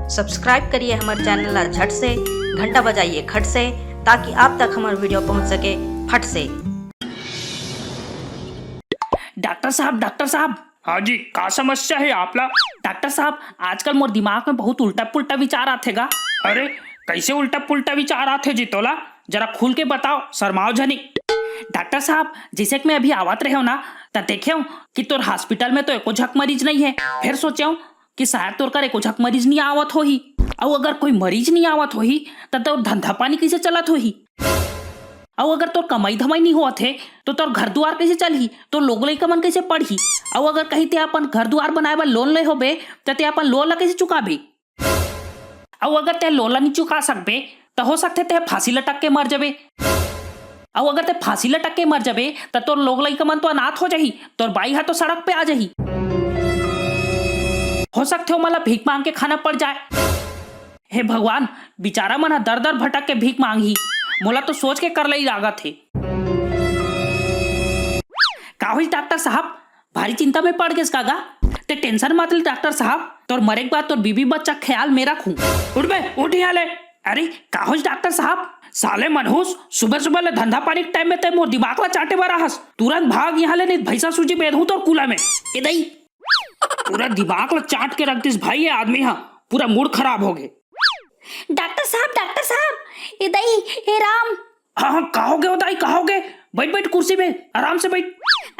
Subscribe करिए हमारे channel ला झट से, घंटा बजाइए खट से, ताकि आप तक हमारा वीडियो पहुंच सके फट से। डॉक्टर साहब। हाँ जी, का समस्या है आपला? डॉक्टर साहब, आजकल मोर दिमाग में बहुत उल्टा पुल्टा विचार आथे गा। अरे कैसे उल्टा पुल्टा विचार आते जी तोला? जरा खुल के बताओ, शर्माओ जनी। डॉक्टर साहब, जैसे कि मैं अभी आवत रहे हो ना, तो देखे कि तोर हॉस्पिटल में तो एको झक मरीज नहीं है। फिर सोचे कि शायद तोर कर एको झक मरीज नहीं आवत होही, और अगर कोई मरीज नहीं आवत होही तो तोर धंधा पानी कैसे चलत होही, और अगर तोर कमाई धमाई नहीं होत है तो तोर घर दुआर कैसे चलही, तो लोग लइका मन कैसे पढ़ही, और अगर कहीं ते अपन घर दुआर बनाए बर लोन ले होबे तो ते अपन लोन ला कैसे चुकाबे, और अगर ते लोन ला नहीं चुका सकबे तो हो सकते ते फांसी लटक के मर जाबे, और अगर ते फांसी लटक के मर जाबे तो तोर लोग लइका मन तो अनाथ हो जाही, तोर बाई हा तो सड़क पे आ जाही, हो सकते हो मला भीख मांग के खाना पड़ जाए। हे भगवान, बेचारा मन दर दर भटक के भीख मांगी, मोला तो सोच के कर लई लागत है। का हुई डॉक्टर साहब, भारी चिंता में पड़ गए कागा? ते टेंशन मत ले डॉक्टर साहब, तोर मरे के बाद तोर बीबी बच्चा ख्याल में रखूं। उठ बे, उठ यहाँ ले। अरे का हुई डॉक्टर साहब? साले मनहूस, सुबह सुबह ले धंधा पानी के टाइम में ते मोर दिमाग ला चाटे बरा हस। तुरंत भाग यहाँ ले, नहीं भैंसा सूजी बेधू तो कूला में। इधई पूरा दिमाग ला चाट के रख दिस भाई, ये आदमी हाँ पूरा मूड खराब हो गए। डॉक्टर साहब, इधई हे राम। हाँ, कहोगे उदाई कहोगे? बैठ कुर्सी में आराम से बैठ।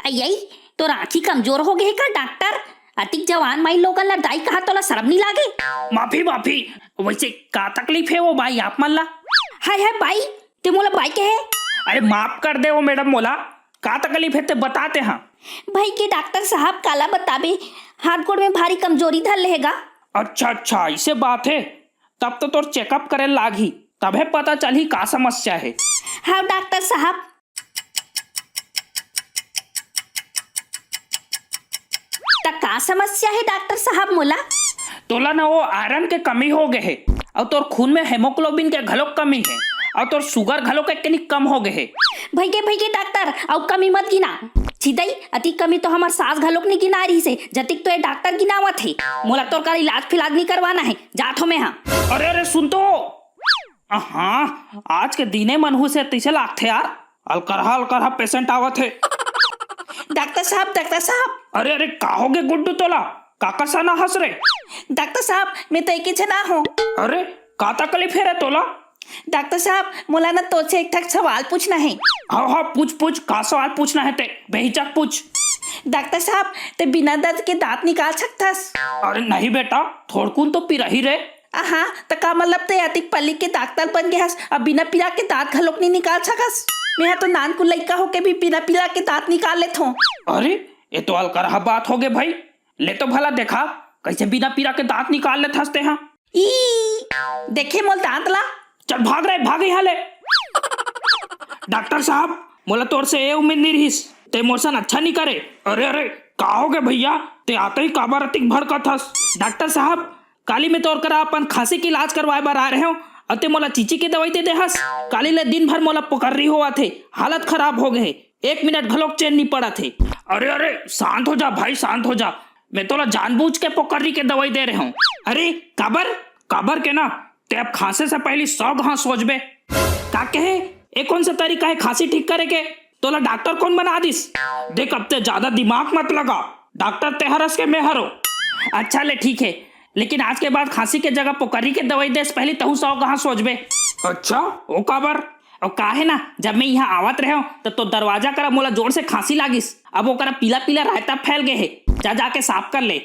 यही तो आँखी कमजोर हो गए का डॉक्टर? अतिक जवान माई लोगन ला दाई कहा तोला शर्म नहीं लागे? माफी। वैसे का तकलीफ है वो भाई आप मन ला? हाय बाई, ते मोला बाई के है? अरे माफ कर दे वो मैडम, मोला का तकलीफ है ते बताते हैं। भाई के डॉक्टर साहब काला बताबे, हाथ गोड़ में भारी कमजोरी धर लेगा। अच्छा इसे बात है, तब तो तोर चेकअप करे लागी, तबे पता चली का समस्या है। हाँ डॉक्टर साहब। का समस्या है डॉक्टर साहब मोला? तोला ना वो आयरन के कमी हो गए है, और तोर खून में हेमोग्लोबिन के घलोक कमी है, और तोर शुगर घलोक के कम हो गए है। भाई के डॉक्टर, और कमी मत गिना। छिदई अति कमी तो हमार सास घलोक नहीं गिना रही से, जतिक तो ये डॉक्टर गिनावत है। मोला तोर का इलाज फिलाज नहीं करवाना है, जात हो मैं। हाँ अरे सुन तो, हाँ आज के दिने मनहू से तीसे लागथे यार, अलकरहा पेशेंट आवत है। डॉक्टर साहब। अरे काहोगे गुड्डू तोला, काका सा ना हंस रे। डॉक्टर साहब, मैं तो एक जना हूँ। अरे का तकलीफ है रे तोला? डॉक्टर साहब, मोला ना तो से एक ठक सवाल पूछना है। हाँ पूछ, का सवाल पूछना है ते? बेहिचक पूछ। डॉक्टर साहब, ते बिना दर्द के दांत निकाल सकथस? अरे नहीं बेटा, थोड़कुन तो पी रही रे। हाँ तो का मतलब ते अतिक पल्ली के डॉक्टर बन गए हस, अब बिना पीला के दांत घलोक नहीं निकाल सकस? मैं तो नान को लइका होके भी बिना पीला के दांत निकाल लेत हूँ। अरे ये तो अलकरहा बात हो गए भाई, ले तो भला देखा कैसे बिना पीला के दांत निकाल लेत हंसते हैं। देखे मोल दांत ला। चल भाग यहाँ ले। डॉक्टर साहब, मोला तोर से ये उम्मीद नहीं रही ते मोशन अच्छा नहीं करे। अरे का हो गए भैया, ते आते ही काबर अतिक भड़कत हस। डॉक्टर साहब, काली में तोर करा अपन खांसी की इलाज करवाए बार आ रहे हो, अते मोला चीची की दवाई दे हस। काली ले दिन भर मोला पकड़ रही हुआ थे, हालत खराब हो गए, 1 मिनट घलोक चैन नहीं पड़ा थे। अरे शांत हो जा भाई, शांत हो जा, मैं तोला जानबूझ के पकड़ी के दवाई दे रहा हूँ। अरे काबर के ना, ते अब खांसे से पहले 100 घास सोचबे। का कहे ये कौन सा तरीका है खांसी ठीक करे के? तोला डॉक्टर कौन बना दिस? देख अब ते ज्यादा दिमाग मत लगा, डॉक्टर ते हरस के मैं हरो। अच्छा ले ठीक है, लेकिन आज के बाद खांसी के जगह पोकरी के दवाई दे पहले तहु 100 कहाँ सोचबे। अच्छा वो काबर? और का है ना, जब मैं यहाँ आवत रहे तो दरवाजा करा मोला जोर से खांसी लागिस, अब वो करा पीला रायता फैल गए है, जाके साफ कर ले।